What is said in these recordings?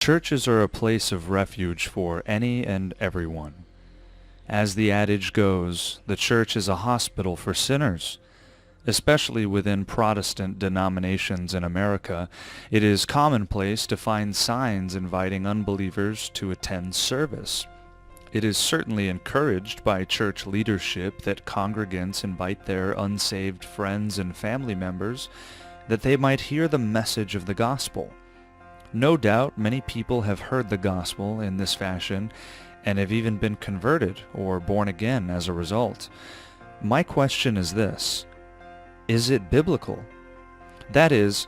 Churches are a place of refuge for any and everyone. As the adage goes, the church is a hospital for sinners. Especially within Protestant denominations in America, it is commonplace to find signs inviting unbelievers to attend service. It is certainly encouraged by church leadership that congregants invite their unsaved friends and family members that they might hear the message of the gospel. No doubt many people have heard the gospel in this fashion and have even been converted or born again as a result. My question is this: is it biblical? That is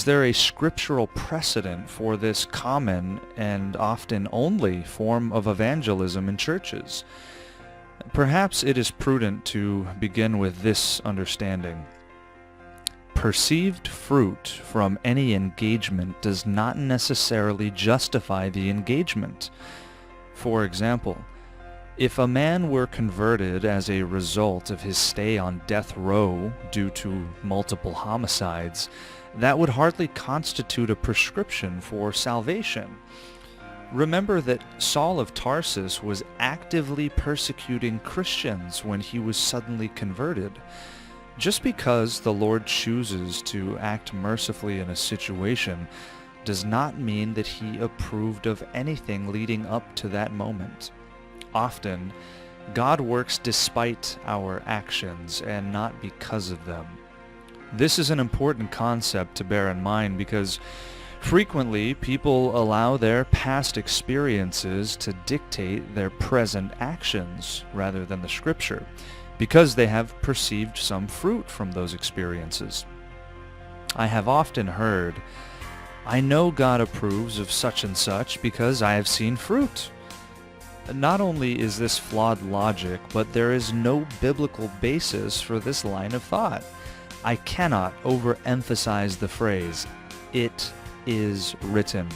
there a scriptural precedent for this common and often only form of evangelism in churches? Perhaps it is prudent to begin with this understanding. Perceived fruit from any engagement does not necessarily justify the engagement. For example, if a man were converted as a result of his stay on death row due to multiple homicides, that would hardly constitute a prescription for salvation. Remember that Saul of Tarsus was actively persecuting Christians when he was suddenly converted. Just because the Lord chooses to act mercifully in a situation does not mean that he approved of anything leading up to that moment. Often, God works despite our actions and not because of them. This is an important concept to bear in mind because frequently people allow their past experiences to dictate their present actions rather than the Scripture, because they have perceived some fruit from those experiences. I have often heard, "I know God approves of such and such because I have seen fruit." Not only is this flawed logic, but there is no biblical basis for this line of thought. I cannot overemphasize the phrase, "It is written."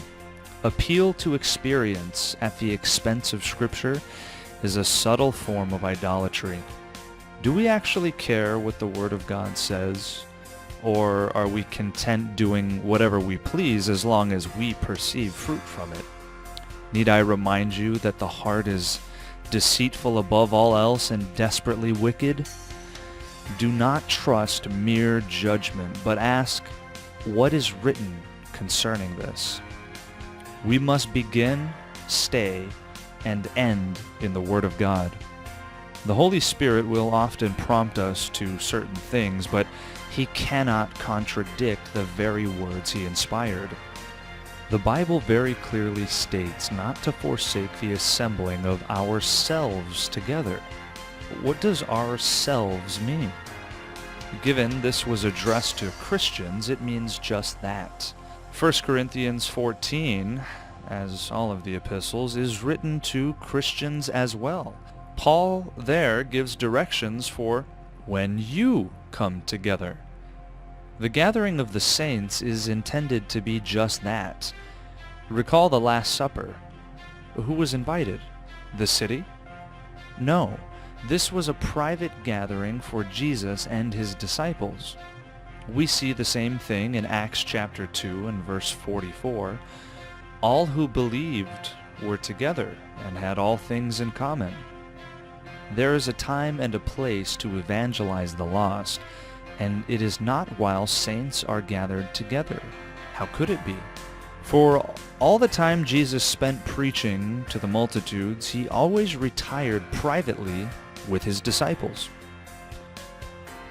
Appeal to experience at the expense of Scripture is a subtle form of idolatry. Do we actually care what the Word of God says? Or are we content doing whatever we please as long as we perceive fruit from it? Need I remind you that the heart is deceitful above all else and desperately wicked? Do not trust mere judgment, but ask, what is written concerning this? We must begin, stay, and end in the Word of God. The Holy Spirit will often prompt us to certain things, but He cannot contradict the very words He inspired. The Bible very clearly states not to forsake the assembling of ourselves together. What does ourselves mean? Given this was addressed to Christians, it means just that. 1 Corinthians 14, as all of the epistles, is written to Christians as well. Paul there gives directions for when you come together. The gathering of the saints is intended to be just that. Recall the Last Supper. Who was invited? The city? No, this was a private gathering for Jesus and his disciples. We see the same thing in Acts chapter 2 and verse 44. All who believed were together and had all things in common. There is a time and a place to evangelize the lost, and it is not while saints are gathered together. How could it be? For all the time Jesus spent preaching to the multitudes, he always retired privately with his disciples.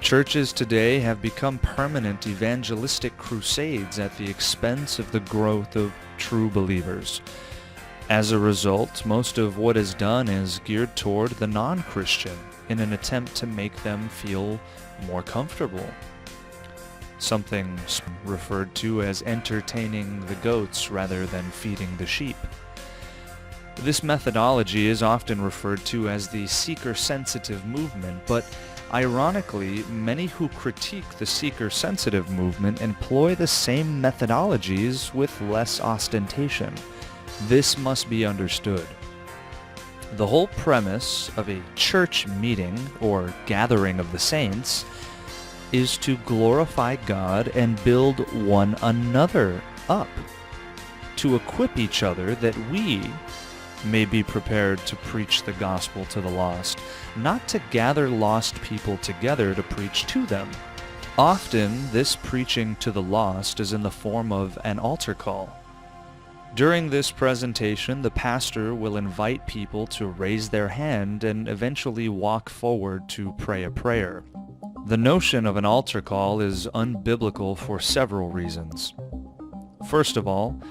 Churches today have become permanent evangelistic crusades at the expense of the growth of true believers. As a result, most of what is done is geared toward the non-Christian in an attempt to make them feel more comfortable. Something referred to as entertaining the goats rather than feeding the sheep. This methodology is often referred to as the seeker-sensitive movement, but ironically, many who critique the seeker-sensitive movement employ the same methodologies with less ostentation. This must be understood. The whole premise of a church meeting, or gathering of the saints, is to glorify God and build one another up. to equip each other that we may be prepared to preach the gospel to the lost, not to gather lost people together to preach to them. Often, this preaching to the lost is in the form of an altar call. During this presentation, the pastor will invite people to raise their hand and eventually walk forward to pray a prayer. The notion of an altar call is unbiblical for several reasons. First of all,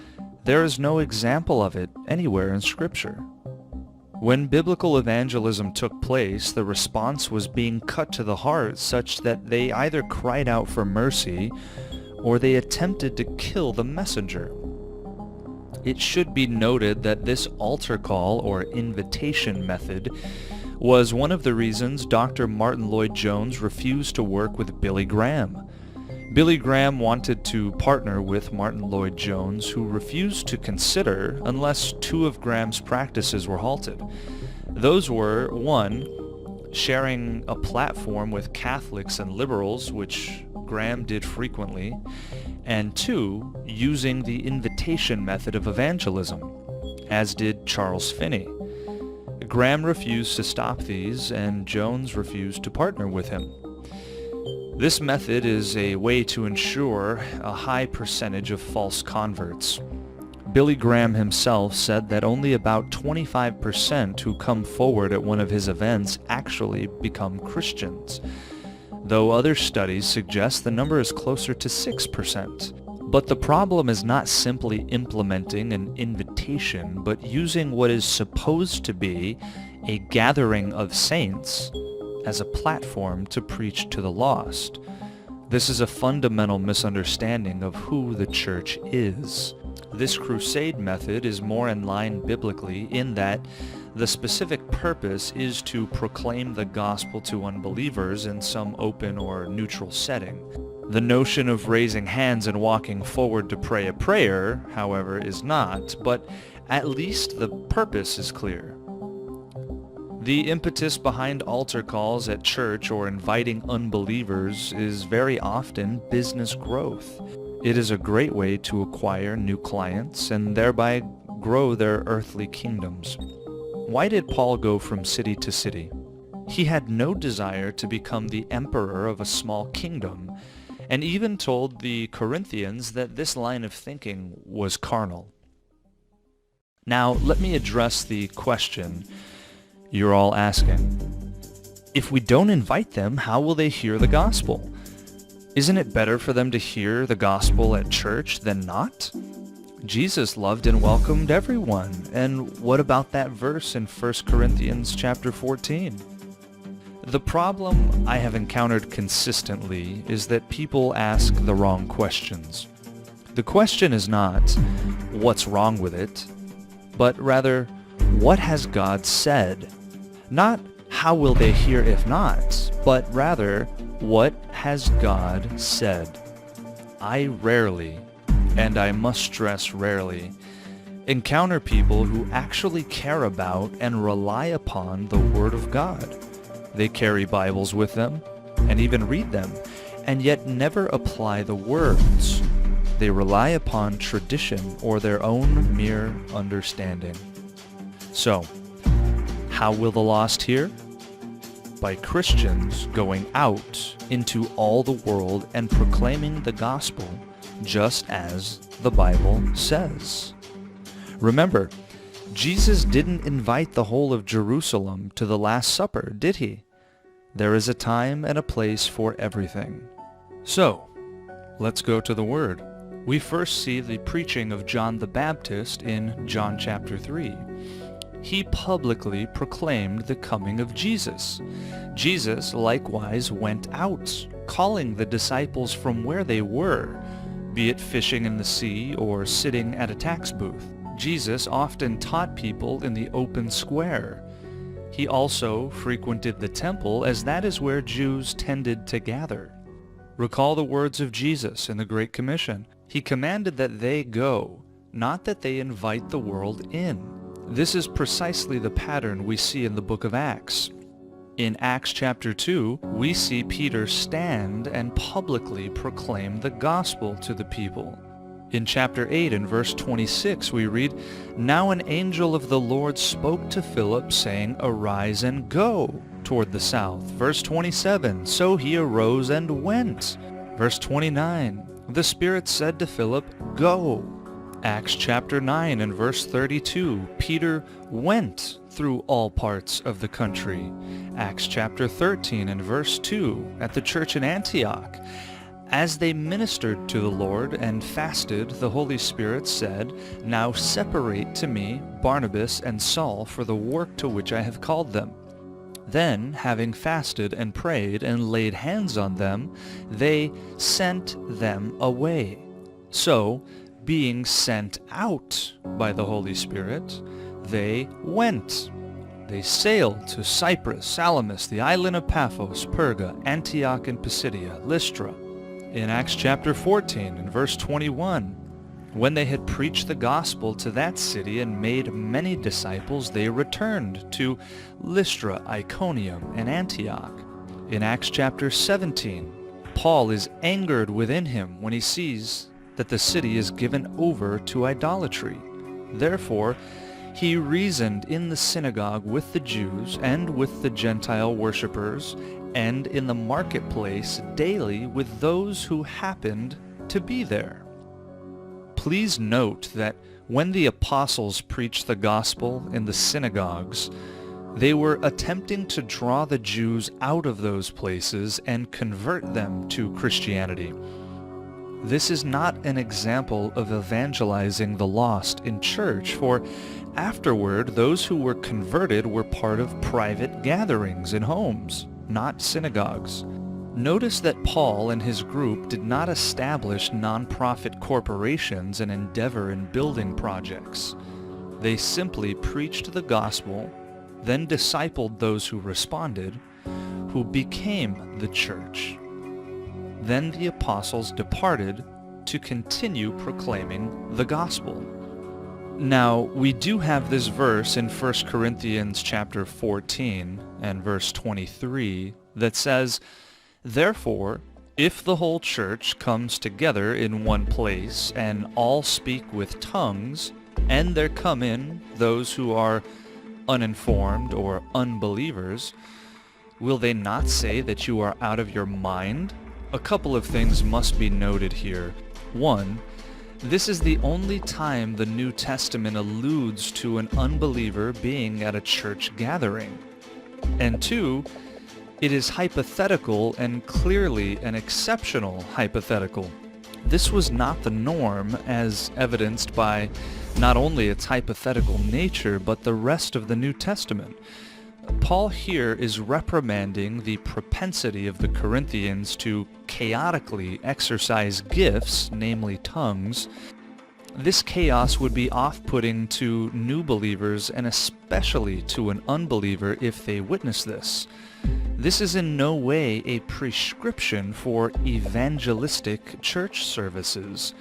there is no example of it anywhere in Scripture. When biblical evangelism took place, the response was being cut to the heart such that they either cried out for mercy or they attempted to kill the messenger. It should be noted that this altar call or invitation method was one of the reasons Dr. Martin Lloyd-Jones refused to work with Billy Graham. Billy Graham wanted to partner with Martin Lloyd-Jones, who refused to consider unless two of Graham's practices were halted. Those were, 1, sharing a platform with Catholics and liberals, which Graham did frequently, and 2, using the invitation method of evangelism, as did Charles Finney. Graham refused to stop these, and Jones refused to partner with him. This method is a way to ensure a high percentage of false converts. Billy Graham himself said that only about 25% who come forward at one of his events actually become Christians, though other studies suggest the number is closer to 6%. But the problem is not simply implementing an invitation, but using what is supposed to be a gathering of saints as a platform to preach to the lost. This is a fundamental misunderstanding of who the church is. This crusade method is more in line biblically in that the specific purpose is to proclaim the gospel to unbelievers in some open or neutral setting. The notion of raising hands and walking forward to pray a prayer, however, is not, but at least the purpose is clear. The impetus behind altar calls at church or inviting unbelievers is very often business growth. It is a great way to acquire new clients and thereby grow their earthly kingdoms. Why did Paul go from city to city? He had no desire to become the emperor of a small kingdom, and even told the Corinthians that this line of thinking was carnal. Now, let me address the question you're all asking. If we don't invite them, how will they hear the gospel? Isn't it better for them to hear the gospel at church than not? Jesus loved and welcomed everyone. And what about that verse in 1 Corinthians chapter 14? The problem I have encountered consistently is that people ask the wrong questions. The question is not, what's wrong with it? But rather, what has God said? Not, how will they hear if not? But rather, what has God said? I rarely, and I must stress rarely, encounter people who actually care about and rely upon the Word of God. They carry Bibles with them, and even read them, and yet never apply the words. They rely upon tradition or their own mere understanding. So, how will the lost hear? By Christians going out into all the world and proclaiming the gospel, just as the Bible says. Remember, Jesus didn't invite the whole of Jerusalem to the Last Supper, did he? There is a time and a place for everything. So, let's go to the Word. We first see the preaching of John the Baptist in John chapter 3. He publicly proclaimed the coming of Jesus. Jesus likewise went out, calling the disciples from where they were, be it fishing in the sea or sitting at a tax booth. Jesus often taught people in the open square. He also frequented the temple, as that is where Jews tended to gather. Recall the words of Jesus in the Great Commission. He commanded that they go, not that they invite the world in. This is precisely the pattern we see in the book of Acts. In Acts chapter 2, we see Peter stand and publicly proclaim the gospel to the people. In chapter 8 and verse 26 we read, "Now an angel of the Lord spoke to Philip, saying, Arise and go toward the south." Verse 27, "So he arose and went." Verse 29, "The Spirit said to Philip, Go." Acts chapter 9 and verse 32, Peter went through all parts of the country. Acts chapter 13 and verse 2, at the church in Antioch, as they ministered to the Lord and fasted, the Holy Spirit said, Now separate to me Barnabas and Saul for the work to which I have called them. Then, having fasted and prayed and laid hands on them, they sent them away. So, being sent out by the Holy Spirit, they went. They sailed to Cyprus, Salamis, the island of Paphos, Perga, Antioch in Pisidia, Lystra. In Acts chapter 14 and verse 21, when they had preached the gospel to that city and made many disciples, they returned to Lystra, Iconium, and Antioch. In Acts chapter 17, Paul is angered within him when he sees that the city is given over to idolatry. Therefore, he reasoned in the synagogue with the Jews and with the Gentile worshippers, and in the marketplace daily with those who happened to be there. Please note that when the apostles preached the gospel in the synagogues, they were attempting to draw the Jews out of those places and convert them to Christianity. This is not an example of evangelizing the lost in church, for afterward those who were converted were part of private gatherings in homes, not synagogues. Notice that Paul and his group did not establish non-profit corporations and endeavor in building projects. They simply preached the gospel, then discipled those who responded, who became the church. Then the apostles departed to continue proclaiming the gospel. Now, we do have this verse in 1 Corinthians chapter 14 and verse 23 that says, Therefore, if the whole church comes together in one place, and all speak with tongues, and there come in those who are uninformed or unbelievers, will they not say that you are out of your mind? A couple of things must be noted here. One, this is the only time the New Testament alludes to an unbeliever being at a church gathering. And two, it is hypothetical and clearly an exceptional hypothetical. This was not the norm, as evidenced by not only its hypothetical nature, but the rest of the New Testament. Paul here is reprimanding the propensity of the Corinthians to chaotically exercise gifts, namely tongues. This chaos would be off-putting to new believers and especially to an unbeliever if they witness this. This is in no way a prescription for evangelistic church services.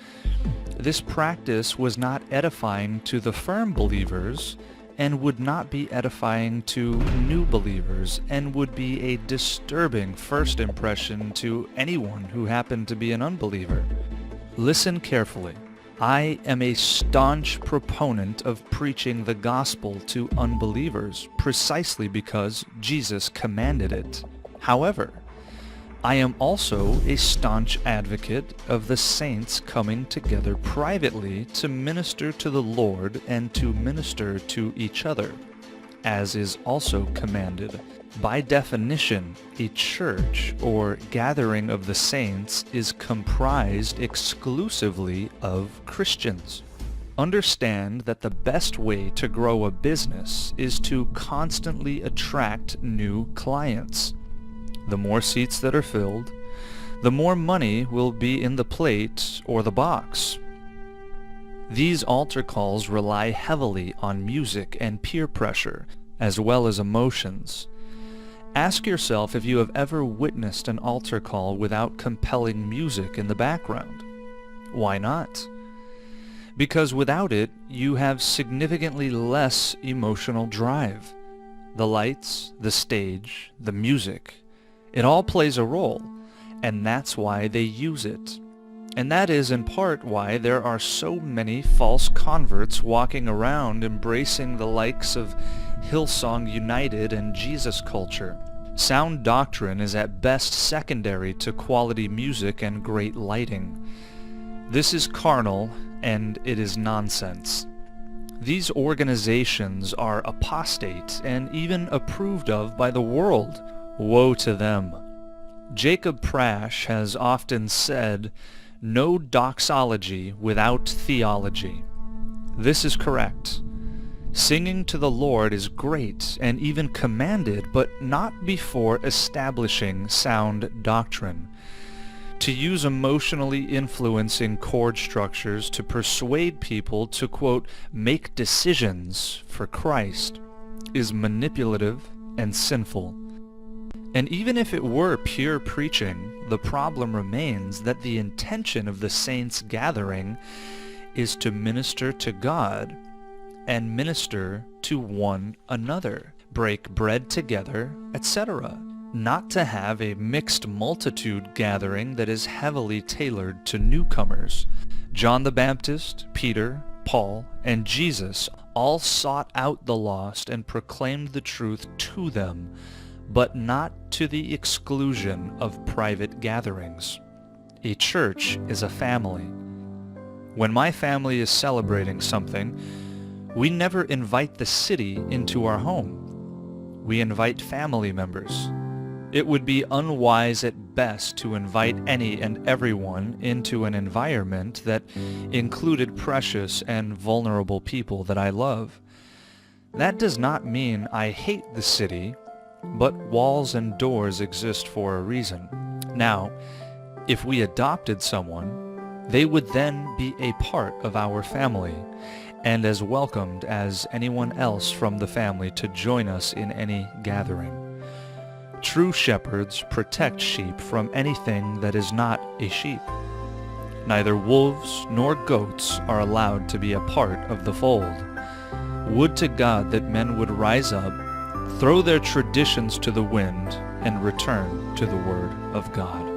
This practice was not edifying to the firm believers and would not be edifying to new believers, and would be a disturbing first impression to anyone who happened to be an unbeliever. Listen carefully. I am a staunch proponent of preaching the gospel to unbelievers, precisely because Jesus commanded it. However, I am also a staunch advocate of the saints coming together privately to minister to the Lord and to minister to each other, as is also commanded. By definition, a church or gathering of the saints is comprised exclusively of Christians. Understand that the best way to grow a business is to constantly attract new clients. The more seats that are filled, the more money will be in the plate or the box. These altar calls rely heavily on music and peer pressure, as well as emotions. Ask yourself if you have ever witnessed an altar call without compelling music in the background. Why not? Because without it, you have significantly less emotional drive. The lights, the stage, the music, it all plays a role, and that's why they use it. And that is in part why there are so many false converts walking around embracing the likes of Hillsong United and Jesus culture. Sound doctrine is at best secondary to quality music and great lighting. This is carnal, and it is nonsense. These organizations are apostate and even approved of by the world. Woe to them. Jacob Prasch has often said, "No doxology without theology." This is correct. Singing to the Lord is great and even commanded, but not before establishing sound doctrine. To use emotionally influencing chord structures to persuade people to, quote, make decisions for Christ is manipulative and sinful. And even if it were pure preaching, the problem remains that the intention of the saints' gathering is to minister to God and minister to one another, break bread together, etc., not to have a mixed multitude gathering that is heavily tailored to newcomers. John the Baptist, Peter, Paul, and Jesus all sought out the lost and proclaimed the truth to them, but not to the exclusion of private gatherings. A church is a family. When my family is celebrating something, we never invite the city into our home. We invite family members. It would be unwise at best to invite any and everyone into an environment that included precious and vulnerable people that I love. That does not mean I hate the city, but walls and doors exist for a reason. Now, if we adopted someone, they would then be a part of our family, and as welcomed as anyone else from the family to join us in any gathering. True shepherds protect sheep from anything that is not a sheep. Neither wolves nor goats are allowed to be a part of the fold. Would to God that men would rise up, throw their traditions to the wind, and return to the Word of God.